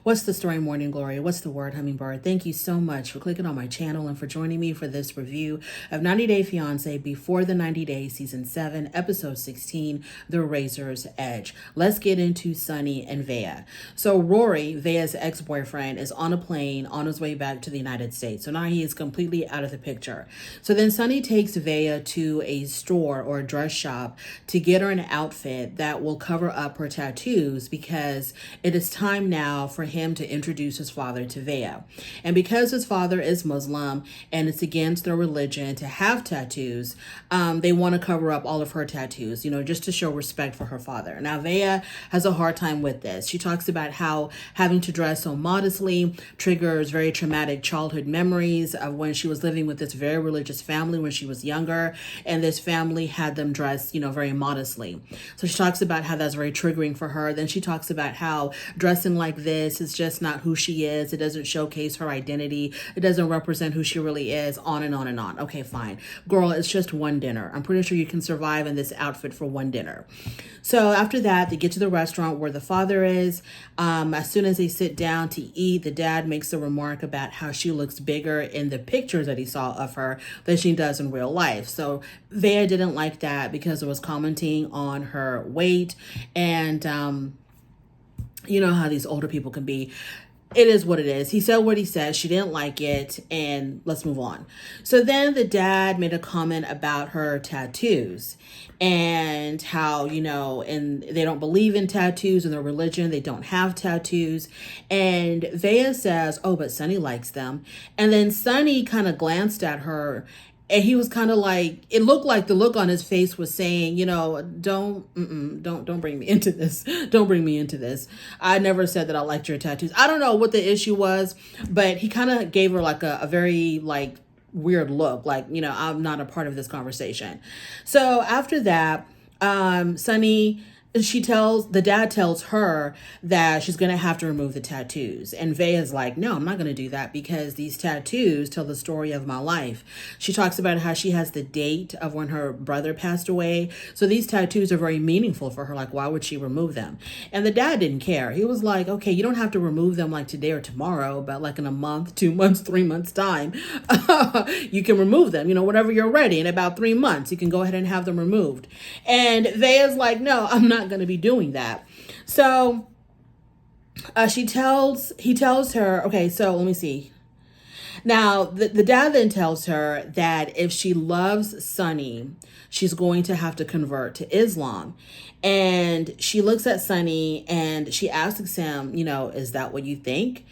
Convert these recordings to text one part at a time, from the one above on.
What's the story, Morning Glory? What's the word, Hummingbird? Thank you so much for clicking on my channel and for joining me for this review of 90 Day Fiancé Before the 90 Days, Season 7, Episode 16, The Razor's Edge. Let's get into Sonny and Veah. So Rory, Veah's ex-boyfriend, is on a plane on his way back to the United States. So now he is completely out of the picture. So then Sonny takes Veah to a store or a dress shop to get her an outfit that will cover up her tattoos because it is time now for him to introduce his father to Veah. And because his father is Muslim and it's against their religion to have tattoos, they want to cover up all of her tattoos, just to show respect for her father. Now, Veah has a hard time with this. She talks about how having to dress so modestly triggers very traumatic childhood memories of when she was living with this very religious family when she was younger, and this family had them dress, very modestly. So she talks about how that's very triggering for her. Then she talks about how dressing like this is just not who she is. It doesn't showcase her identity. It doesn't represent who she really is, on and on and on. Okay, fine. Girl, it's just one dinner. I'm pretty sure you can survive in this outfit for one dinner. So after that, they get to the restaurant where the father is. As soon as they sit down to eat, the dad makes a remark about how she looks bigger in the pictures that he saw of her than she does in real life. So Veah didn't like that because it was commenting on her weight, and you know how these older people can be. It is what it is. He said what he said. She didn't like it, and let's move on. So then the dad made a comment about her tattoos and how, and they don't believe in tattoos in their religion. They don't have tattoos. And Veah says, oh, but Sonny likes them. And then Sonny kind of glanced at her, and he was kind of like, it looked like the look on his face was saying, don't bring me into this. Don't bring me into this. I never said that I liked your tattoos. I don't know what the issue was, but he kind of gave her like a very weird look. I'm not a part of this conversation. So after that, Sonny, the dad tells her that she's going to have to remove the tattoos. And Veah's like, no, I'm not going to do that because these tattoos tell the story of my life. She talks about how she has the date of when her brother passed away. So these tattoos are very meaningful for her. Like, why would she remove them? And the dad didn't care. He was like, okay, you don't have to remove them like today or tomorrow, but like in a month, 2 months, 3 months time, you can remove them, whenever you're ready. In about 3 months, you can go ahead and have them removed. And Veah's like, no, I'm not going to be doing that. So he tells her, okay, so let me see. Now, the dad then tells her that if she loves Sonny, she's going to have to convert to Islam. And she looks at Sonny and she asks him, is that what you think?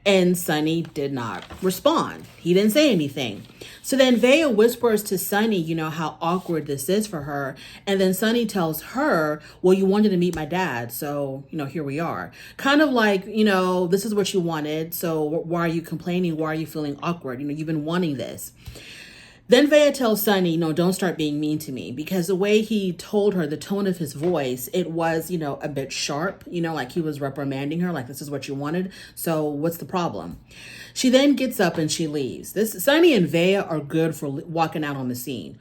And Sonny did not respond. He didn't say anything. So then Veah whispers to Sonny, how awkward this is for her. And then Sonny tells her, well, you wanted to meet my dad. So, here we are. Kind of like, this is what you wanted. So why are you complaining? Why are you feeling awkward? You've been wanting this. Then Veah tells Sonny, don't start being mean to me, because the way he told her, the tone of his voice, it was, a bit sharp, like he was reprimanding her, like this is what you wanted. So what's the problem? She then gets up and she leaves. Sonny and Veah are good for walking out on the scene.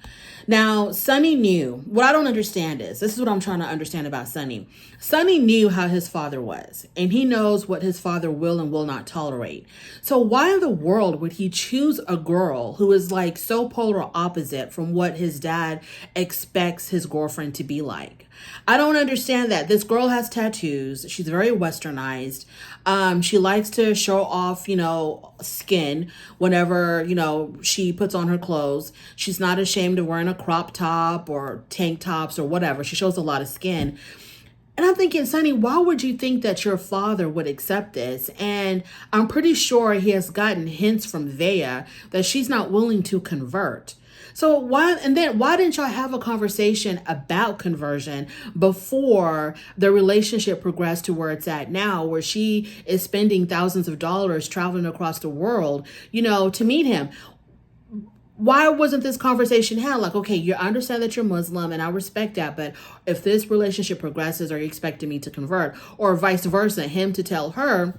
Now, Sonny knew, what I don't understand is, this is what I'm trying to understand about Sonny. Sonny knew how his father was, and he knows what his father will and will not tolerate. So why in the world would he choose a girl who is so polar opposite from what his dad expects his girlfriend to be like? I don't understand that. This girl has tattoos. She's very westernized. She likes to show off, skin whenever, she puts on her clothes. She's not ashamed of wearing a crop top or tank tops or whatever. She shows a lot of skin. And I'm thinking, Sonny, why would you think that your father would accept this? And I'm pretty sure he has gotten hints from Veah that she's not willing to convert. So why didn't y'all have a conversation about conversion before the relationship progressed to where it's at now, where she is spending thousands of dollars traveling across the world, to meet him? Why wasn't this conversation held? Okay, you understand that you're Muslim and I respect that, but if this relationship progresses, are you expecting me to convert? Or vice versa, him to tell her,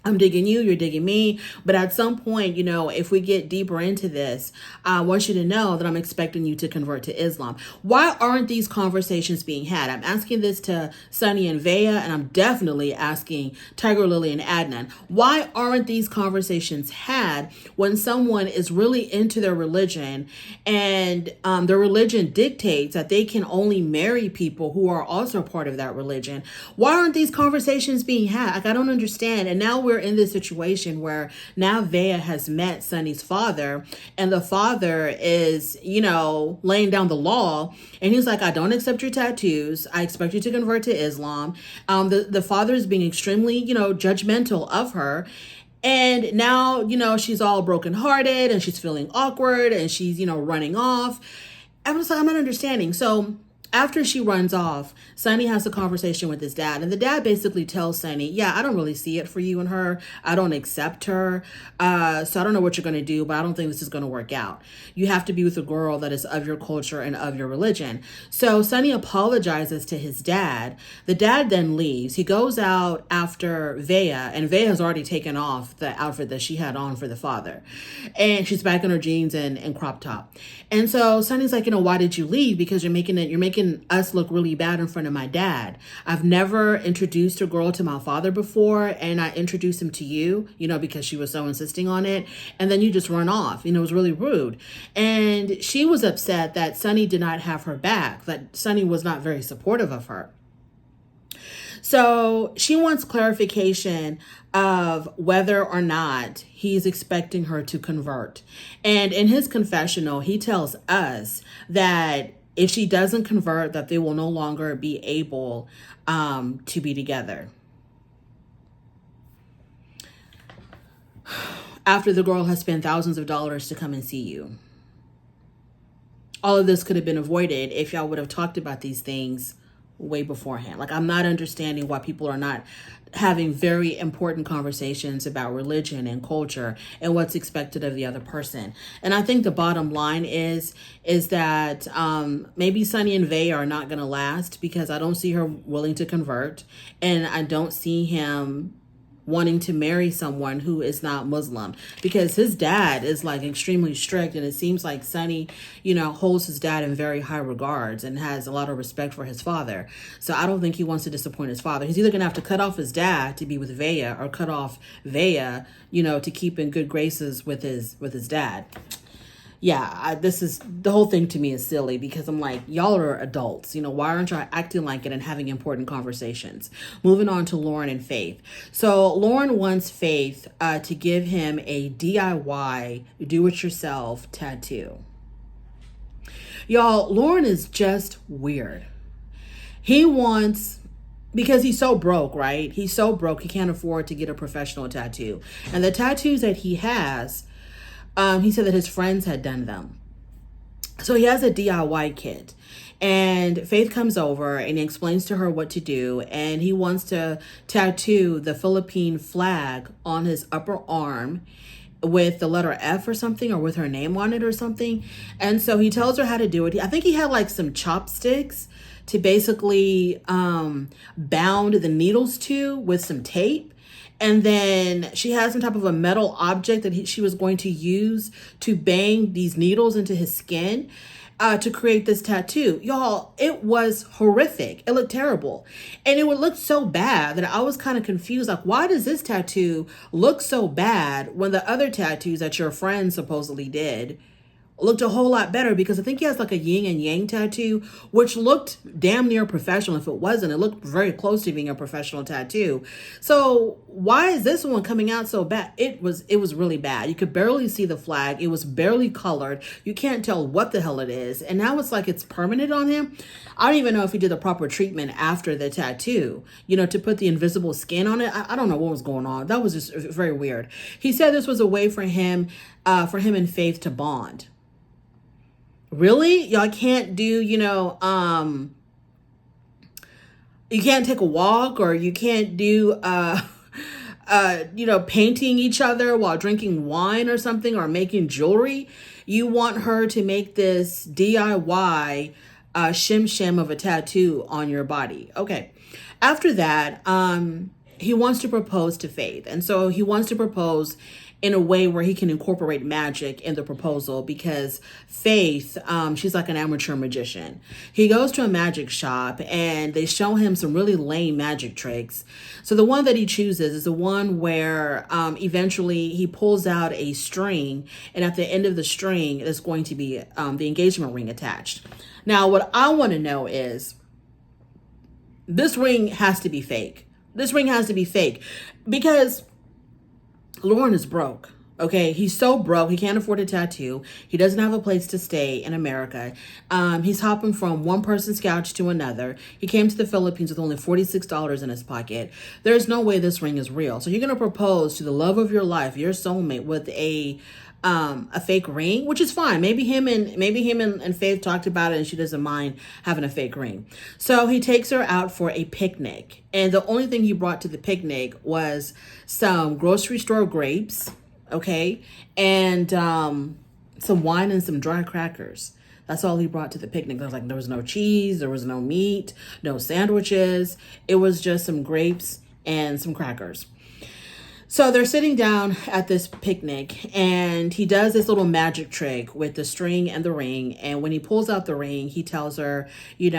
I'm digging you, you're digging me. But at some point, if we get deeper into this, I want you to know that I'm expecting you to convert to Islam. Why aren't these conversations being had? I'm asking this to Sunny and Veah, and I'm definitely asking Tiger Lily and Adnan. Why aren't these conversations had when someone is really into their religion and their religion dictates that they can only marry people who are also part of that religion? Why aren't these conversations being had? Like, I don't understand. And now we're in this situation where now Veah has met Sunny's father, and the father is, laying down the law, and he's like, I don't accept your tattoos. I expect you to convert to Islam. The father is being extremely, judgmental of her. And now, she's all brokenhearted and she's feeling awkward and she's, running off. I'm just like, I'm not understanding. So after she runs off, Sunny has a conversation with his dad, and the dad basically tells Sunny, yeah, I don't really see it for you and her. I don't accept her. So I don't know what you're going to do, but I don't think this is going to work out. You have to be with a girl that is of your culture and of your religion. So Sunny apologizes to his dad. The dad then leaves. He goes out after Veah, and Veah has already taken off the outfit that she had on for the father. And she's back in her jeans and crop top. And so Sunny's like, why did you leave? Because you're making us look really bad in front of my dad. I've never introduced a girl to my father before, and I introduced him to you, because she was so insisting on it. And then you just run off. It was really rude. And she was upset that Sunny did not have her back, that Sunny was not very supportive of her. So she wants clarification of whether or not he's expecting her to convert. And in his confessional, he tells us that if she doesn't convert, that they will no longer be able to be together. After the girl has spent thousands of dollars to come and see you. All of this could have been avoided if y'all would have talked about these things way beforehand. Like, I'm not understanding why people are not having very important conversations about religion and culture and what's expected of the other person. And I think the bottom line is that maybe Sunny and Veah are not going to last, because I don't see her willing to convert, and I don't see him wanting to marry someone who is not Muslim, because his dad is like extremely strict, and it seems like Sunny, holds his dad in very high regards and has a lot of respect for his father. So I don't think he wants to disappoint his father. He's either gonna have to cut off his dad to be with Veah, or cut off Veah, to keep in good graces with his dad. Yeah, this is, the whole thing to me is silly, because I'm like, y'all are adults. Why aren't y'all acting like it and having important conversations? Moving on to Loren and Faith. So Loren wants Faith to give him a DIY, do-it-yourself tattoo. Y'all, Loren is just weird. He wants, because he's so broke, right? He's so broke, he can't afford to get a professional tattoo. And the tattoos that he has, he said that his friends had done them. So he has a DIY kit, and Faith comes over and he explains to her what to do. And he wants to tattoo the Philippine flag on his upper arm with the letter F or something, or with her name on it or something. And so he tells her how to do it. I think he had like some chopsticks to basically bound the needles to with some tape. And then she has some type of a metal object that she was going to use to bang these needles into his skin to create this tattoo. Y'all, it was horrific. It looked terrible. And it would look so bad that I was kind of confused. Like, why does this tattoo look so bad when the other tattoos that your friend supposedly did looked a whole lot better? Because I think he has like a yin and yang tattoo, which looked damn near professional. If it wasn't, it looked very close to being a professional tattoo. So why is this one coming out so bad? It was really bad. You could barely see the flag. It was barely colored. You can't tell what the hell it is. And now it's like it's permanent on him. I don't even know if he did the proper treatment after the tattoo, to put the invisible skin on it. I don't know what was going on. That was just very weird. He said this was a way for him and Faith to bond. Really? Y'all can't do, you can't take a walk, or you can't do, painting each other while drinking wine or something, or making jewelry. You want her to make this DIY shim of a tattoo on your body. Okay. After that, he wants to propose to Faith. And so he wants to propose in a way where he can incorporate magic in the proposal, because Faith, she's like an amateur magician. He goes to a magic shop and they show him some really lame magic tricks. So the one that he chooses is the one where eventually he pulls out a string, and at the end of the string is going to be the engagement ring attached. Now, what I want to know is, this ring has to be fake. This ring has to be fake, because Loren is broke. Okay, he's so broke, he can't afford a tattoo. He doesn't have a place to stay in America. He's hopping from one person's couch to another. He came to the Philippines with only $46 in his pocket. There's no way this ring is real. So you're going to propose to the love of your life, your soulmate, with a fake ring, which is fine. Maybe him and Faith talked about it and she doesn't mind having a fake ring. So he takes her out for a picnic. And the only thing he brought to the picnic was some grocery store grapes, okay, and some wine and some dry crackers. That's all he brought to the picnic. There was no cheese, there was no meat, no sandwiches. It was just some grapes and some crackers. So they're sitting down at this picnic, and he does this little magic trick with the string and the ring. And when he pulls out the ring, he tells her, he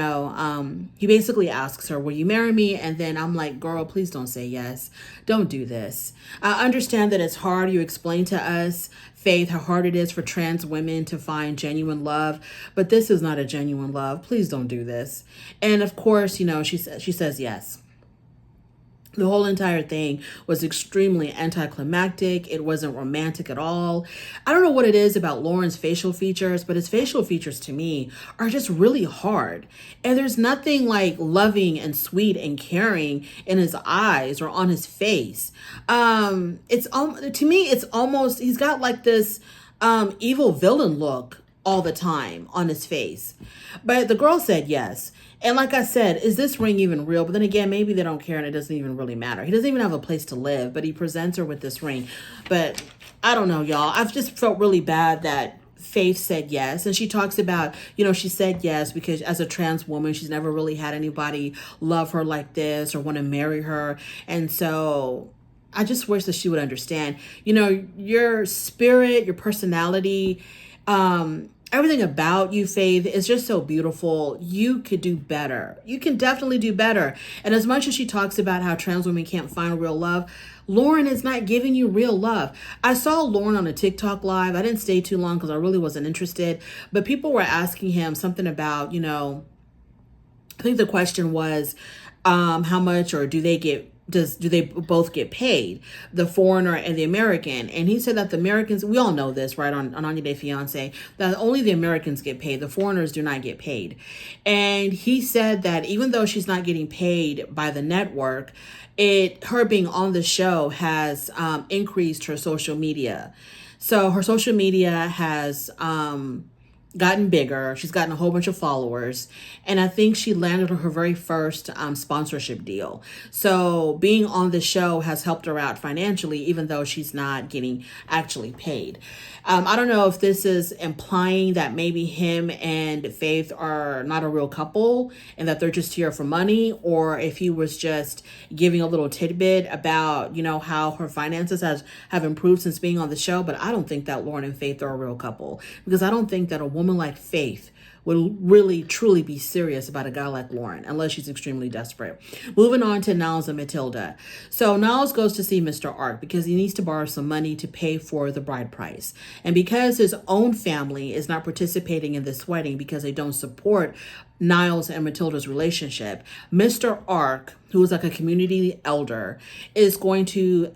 basically asks her, will you marry me? And then I'm like, girl, please don't say yes. Don't do this. I understand that it's hard. You explained to us, Faith, how hard it is for trans women to find genuine love, but this is not a genuine love. Please don't do this. And of course, she says yes. The whole entire thing was extremely anticlimactic. It wasn't romantic at all. I don't know what it is about Loren's facial features, but his facial features to me are just really hard. And there's nothing like loving and sweet and caring in his eyes or on his face. To me, it's almost, he's got like this evil villain look all the time on his face. But the girl said yes. And like I said, is this ring even real? But then again, maybe they don't care and it doesn't even really matter. He doesn't even have a place to live, but he presents her with this ring. But I don't know, y'all. I've just felt really bad that Faith said yes. And she talks about, she said yes because as a trans woman, she's never really had anybody love her like this or want to marry her. And so I just wish that she would understand, your spirit, your personality, everything about you, Faith, is just so beautiful. You could do better. You can definitely do better. And as much as she talks about how trans women can't find real love, Loren is not giving you real love. I saw Loren on a TikTok live. I didn't stay too long because I really wasn't interested. But people were asking him something about, I think the question was, how much or do they both get paid, the foreigner and the American? And he said that the Americans, we all know this, right, on 90 Day Fiancé, that only the Americans get paid. The foreigners do not get paid. And he said that even though she's not getting paid by the network, her being on the show has increased her social media. So her social media has gotten bigger. She's gotten a whole bunch of followers. And I think she landed her very first sponsorship deal. So being on the show has helped her out financially, even though she's not getting actually paid. I don't know if this is implying that maybe him and Faith are not a real couple and that they're just here for money, or if he was just giving a little tidbit about, how her finances have improved since being on the show. But I don't think that Loren and Faith are a real couple, because I don't think that a woman like Faith would really truly be serious about a guy like Loren unless she's extremely desperate. Moving on to Niles and Matilda. So Niles goes to see Mr. Ark because he needs to borrow some money to pay for the bride price. And because his own family is not participating in this wedding because they don't support Niles and Matilda's relationship, Mr. Ark, who is like a community elder, is going to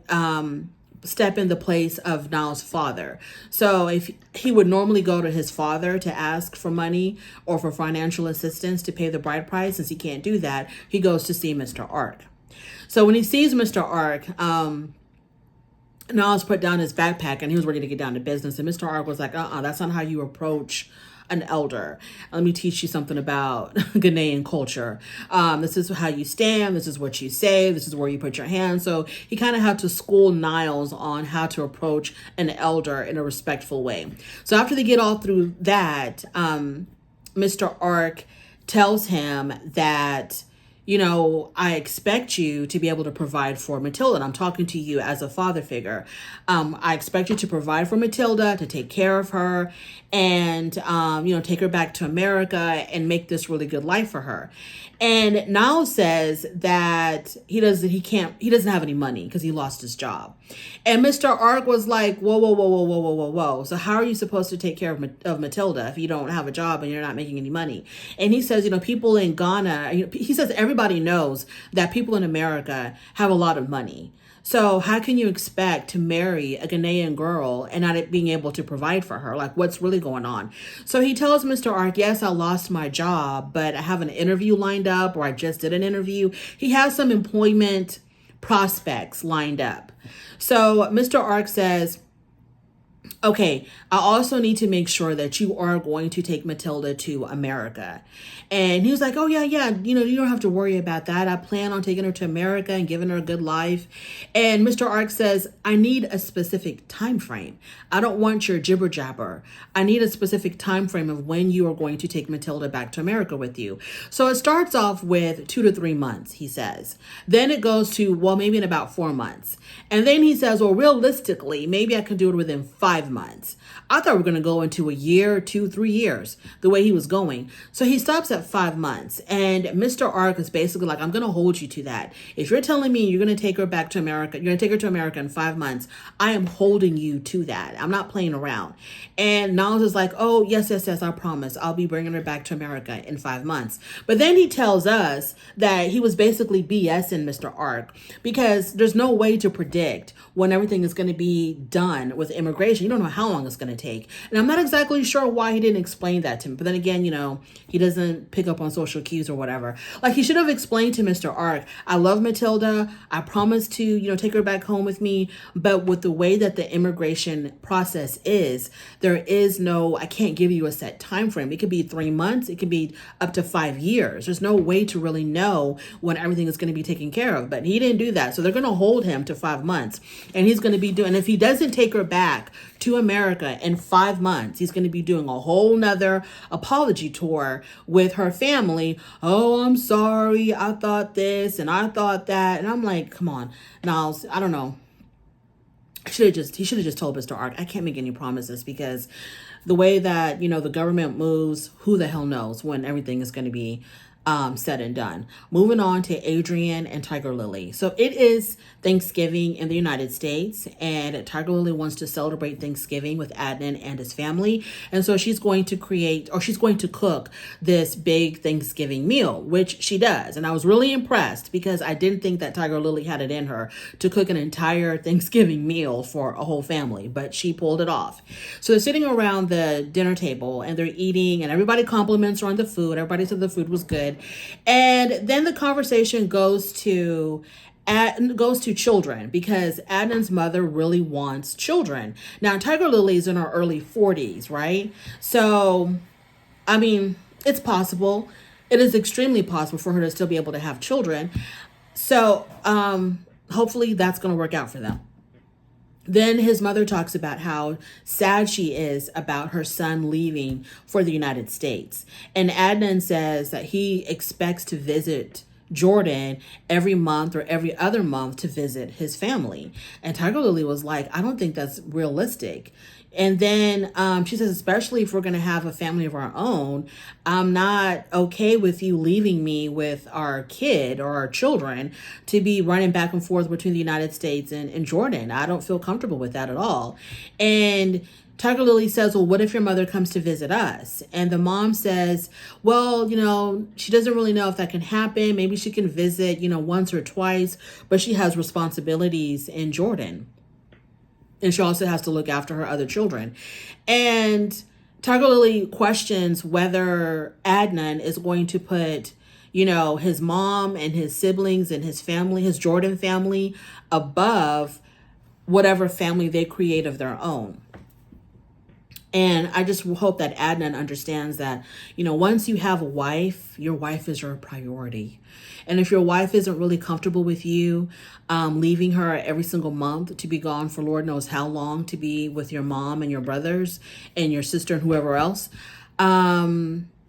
step in the place of Niles' father. So if he would normally go to his father to ask for money or for financial assistance to pay the bride price, since he can't do that, he goes to see Mr. Ark. So when he sees Mr. Ark, Niles put down his backpack and he was ready to get down to business. And Mr. Ark was like, that's not how you approach an elder. Let me teach you something about Ghanaian culture. This is how you stand. This is what you say. This is where you put your hand. So he kind of had to school Niles on how to approach an elder in a respectful way. So after they get all through that, Mr. Ark tells him that, I expect you to be able to provide for Matilda. And I'm talking to you as a father figure. I expect you to provide for Matilda, to take care of her, and, take her back to America and make this really good life for her. And Niles says that he doesn't have any money because he lost his job. And Mr. Ark was like, whoa, whoa, whoa, whoa, whoa, whoa, whoa, whoa. So how are you supposed to take care of Matilda if you don't have a job and you're not making any money? And he says, people in Ghana, he says everybody knows that people in America have a lot of money. So how can you expect to marry a Ghanaian girl and not being able to provide for her? Like, what's really going on? So he tells Mr. Ark, yes, I lost my job, but I have an interview lined up, or I just did an interview. He has some employment prospects lined up. So Mr. Ark says, okay, I also need to make sure that you are going to take Matilda to America. And he was like, oh, yeah, you don't have to worry about that. I plan on taking her to America and giving her a good life. And Mr. Ark says, I need a specific time frame. I don't want your jibber jabber. I need a specific time frame of when you are going to take Matilda back to America with you. So it starts off with 2 to 3 months, he says. Then it goes to, well, maybe in about 4 months. And then he says, well, realistically, maybe I can do it within 5 months. I thought we were going to go into a year, 2, 3 years, the way he was going. So he stops at 5 months. And Mr. Ark is basically like, I'm going to hold you to that. If you're telling me you're going to take her back to America, you're going to take her to America in 5 months, I am holding you to that. I'm not playing around. And Niles is like, oh, yes, I promise. I'll be bringing her back to America in 5 months. But then he tells us that he was basically BSing Mr. Ark because there's no way to predict when everything is going to be done with immigration. You don't know how long it's going to take. And I'm not exactly sure why he didn't explain that to me. But then again, he doesn't pick up on social cues or whatever. Like, he should have explained to Mr. Ark, I love Matilda. I promise to, take her back home with me. But with the way that the immigration process is, there is no, I can't give you a set time frame. It could be 3 months. It could be up to 5 years. There's no way to really know when everything is going to be taken care of. But he didn't do that. So they're going to hold him to 5 months. And he's going to be doing, if he doesn't take her back to America in 5 months, he's going to be doing a whole nother apology tour with her family. Oh, I'm sorry. I thought this and I thought that. And I'm like, come on, Niles, I don't know. He should have just told Mr. Ark, I can't make any promises because the way that, the government moves, who the hell knows when everything is going to be said and done. Moving on to Adrian and Tiger Lily. So it is Thanksgiving in the United States, and Tiger Lily wants to celebrate Thanksgiving with Adnan and his family. And so she's going to cook this big Thanksgiving meal, which she does. And I was really impressed because I didn't think that Tiger Lily had it in her to cook an entire Thanksgiving meal for a whole family, but she pulled it off. So they're sitting around the dinner table and they're eating, and everybody compliments her on the food. Everybody said the food was good. And then the conversation goes to children because Adnan's mother really wants children. Now, Tiger Lily's in her early 40s, right? So, I mean, it's possible. It is extremely possible for her to still be able to have children. So, hopefully that's going to work out for them. Then his mother talks about how sad she is about her son leaving for the United States. And Adnan says that he expects to visit Jordan every month or every other month to visit his family. And Tiger Lily was like, I don't think that's realistic. And then she says, especially if we're going to have a family of our own, I'm not okay with you leaving me with our kid or our children to be running back and forth between the United States and Jordan. I don't feel comfortable with that at all. And Tiger Lily says, well, what if your mother comes to visit us? And the mom says, well, she doesn't really know if that can happen. Maybe she can visit, once or twice, but she has responsibilities in Jordan. And she also has to look after her other children. And Tiger Lily questions whether Adnan is going to put, his mom and his siblings and his family, his Jordan family, above whatever family they create of their own. And I just hope that Adnan understands that, once you have a wife, your wife is your priority. And if your wife isn't really comfortable with you leaving her every single month to be gone for Lord knows how long to be with your mom and your brothers and your sister and whoever else,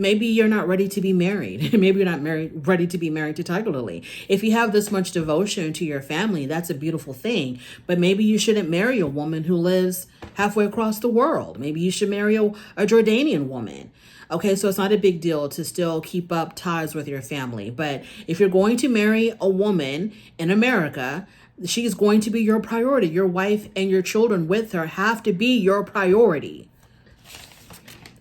Maybe you're not ready to be married. Maybe you're not ready to be married to Tiger Lily. If you have this much devotion to your family, that's a beautiful thing. But maybe you shouldn't marry a woman who lives halfway across the world. Maybe you should marry a Jordanian woman. Okay, so it's not a big deal to still keep up ties with your family. But if you're going to marry a woman in America, she's going to be your priority. Your wife and your children with her have to be your priority.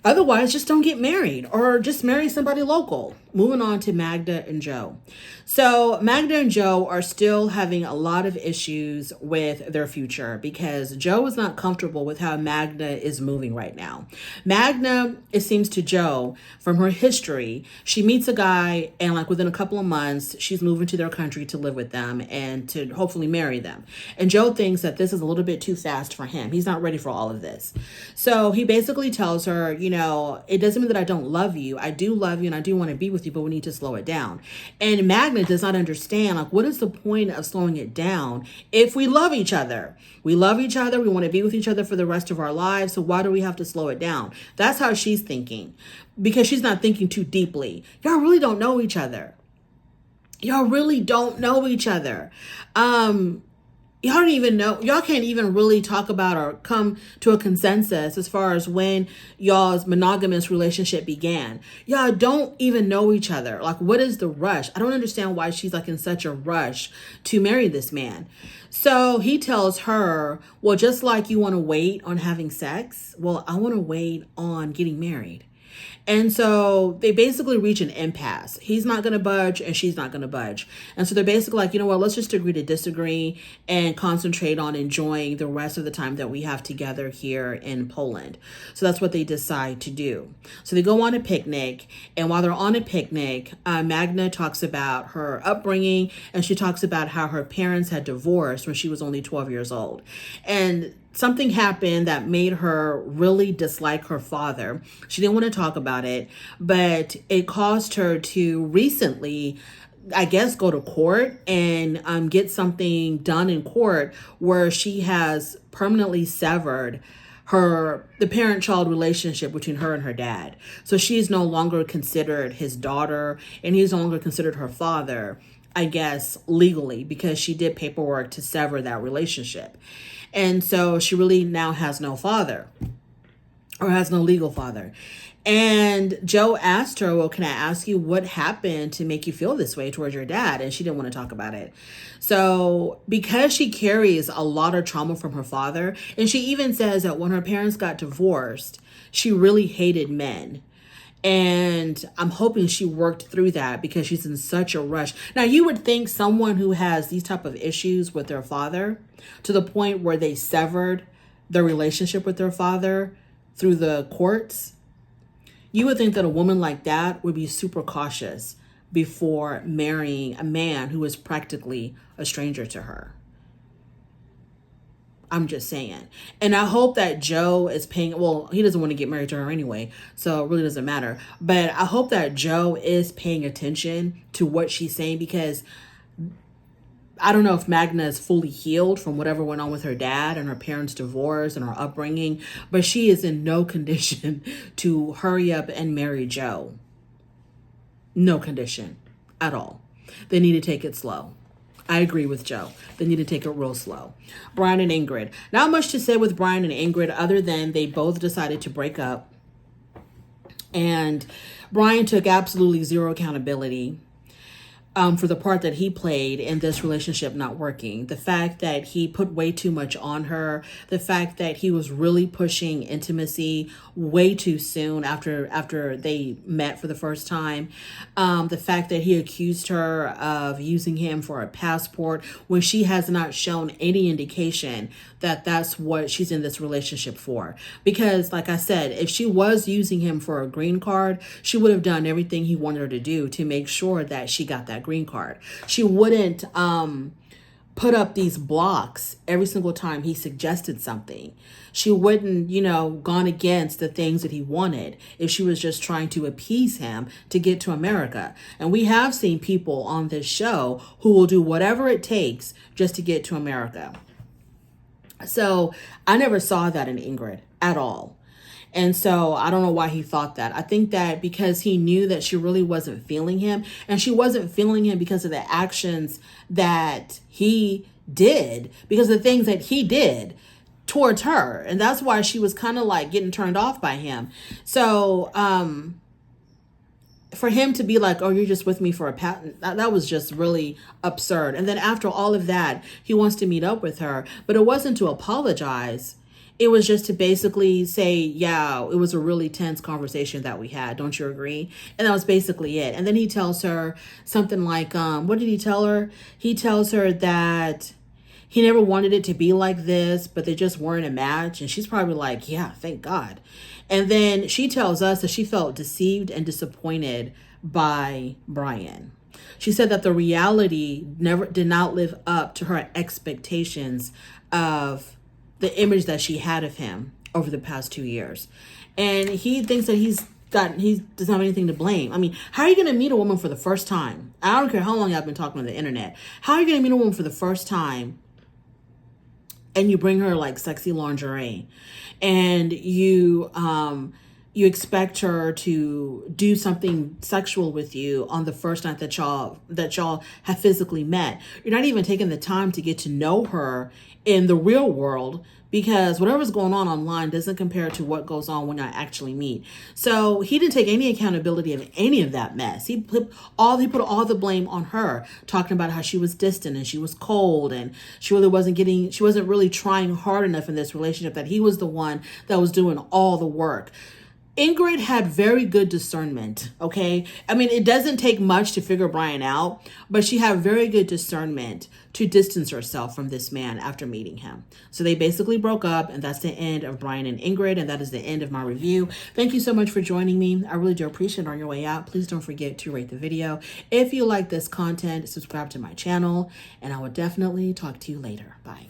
Otherwise, just don't get married or just marry somebody local. Moving on to Magda and Joe. So Magda and Joe are still having a lot of issues with their future because Joe is not comfortable with how Magda is moving right now. Magda, it seems to Joe, from her history, she meets a guy and like within a couple of months, she's moving to their country to live with them and to hopefully marry them. And Joe thinks that this is a little bit too fast for him. He's not ready for all of this. So he basically tells her, you know, it doesn't mean that I don't love you. I do love you and I do want to be with you, but we need to slow it down. And Magda does not understand, like, what is the point of slowing it down if we love each other? We love each other. We want to be with each other for the rest of our lives. So why do we have to slow it down? That's how she's thinking, because she's not thinking too deeply. Y'all really don't know each other. Y'all really don't know each other. Y'all don't even know, y'all can't even really talk about or come to a consensus as far as when y'all's monogamous relationship began. Y'all don't even know each other. Like, what is the rush? I don't understand why she's like in such a rush to marry this man. So he tells her, well, just like you want to wait on having sex, well, I want to wait on getting married. And so they basically reach an impasse. He's not going to budge and she's not going to budge. And so they're basically like, you know what, let's just agree to disagree and concentrate on enjoying the rest of the time that we have together here in Poland. So that's what they decide to do. So they go on a picnic. And while they're on a picnic, Magda talks about her upbringing. And she talks about how her parents had divorced when she was only 12 years old. And something happened that made her really dislike her father. She didn't want to talk about it, but it caused her to recently, I guess, go to court and get something done in court where she has permanently severed the parent-child relationship between her and her dad. So she's no longer considered his daughter and he's no longer considered her father, I guess, legally, because she did paperwork to sever that relationship. And so she really now has no father or has no legal father. And Joe asked her, well, can I ask you what happened to make you feel this way towards your dad? And she didn't want to talk about it. So because she carries a lot of trauma from her father, and she even says that when her parents got divorced, she really hated men. And I'm hoping she worked through that because she's in such a rush. Now, you would think someone who has these type of issues with their father to the point where they severed their relationship with their father through the courts, you would think that a woman like that would be super cautious before marrying a man who is practically a stranger to her. I'm just saying. And I hope that Joe is paying, well, he doesn't want to get married to her anyway, so it really doesn't matter. But I hope that Joe is paying attention to what she's saying, because I don't know if Magda is fully healed from whatever went on with her dad and her parents' divorce and her upbringing, but she is in no condition to hurry up and marry Joe. No condition at all. They need to take it slow. I agree with Joe. They need to take it real slow. Brian and Ingrid. Not much to say with Brian and Ingrid other than they both decided to break up. And Brian took absolutely zero accountability for the part that he played in this relationship not working. The fact that he put way too much on her. The fact that he was really pushing intimacy way too soon after they met for the first time. The fact that he accused her of using him for a passport when she has not shown any indication that that's what she's in this relationship for. Because like I said, if she was using him for a green card, she would have done everything he wanted her to do to make sure that she got that green card. She wouldn't put up these blocks every single time he suggested something. She wouldn't, gone against the things that he wanted if she was just trying to appease him to get to America. And we have seen people on this show who will do whatever it takes just to get to America. So I never saw that in Ingrid at all. And so I don't know why he thought that. I think that because he knew that she really wasn't feeling him, and she wasn't feeling him because of the actions that he did, because of the things that he did towards her. And that's why she was kind of like getting turned off by him. So, for him to be like, oh, you're just with me for a patent, that was just really absurd. And then after all of that, he wants to meet up with her, but it wasn't to apologize. It was just to basically say, yeah, it was a really tense conversation that we had. Don't you agree? And that was basically it. And then he tells her something like, what did he tell her? He tells her that he never wanted it to be like this, but they just weren't a match. And she's probably like, yeah, thank God. And then she tells us that she felt deceived and disappointed by Brian. She said that the reality did not live up to her expectations of the image that she had of him over the past 2 years. And he thinks that he doesn't have anything to blame. I mean, how are you going to meet a woman for the first time? I don't care how long I've been talking on the internet. How are you going to meet a woman for the first time and you bring her like sexy lingerie, and you expect her to do something sexual with you on the first night that y'all have physically met? You're not even taking the time to get to know her in the real world, because whatever's going on online doesn't compare to what goes on when I actually meet. So he didn't take any accountability of any of that mess. He put all the blame on her, talking about how she was distant and she was cold and she wasn't really trying hard enough in this relationship, that he was the one that was doing all the work. Ingrid had very good discernment, okay? I mean, it doesn't take much to figure Brian out, but she had very good discernment to distance herself from this man after meeting him. So they basically broke up, and that's the end of Brian and Ingrid, and that is the end of my review. Thank you so much for joining me. I really do appreciate it. On your way out, please don't forget to rate the video. If you like this content, subscribe to my channel, and I will definitely talk to you later. Bye.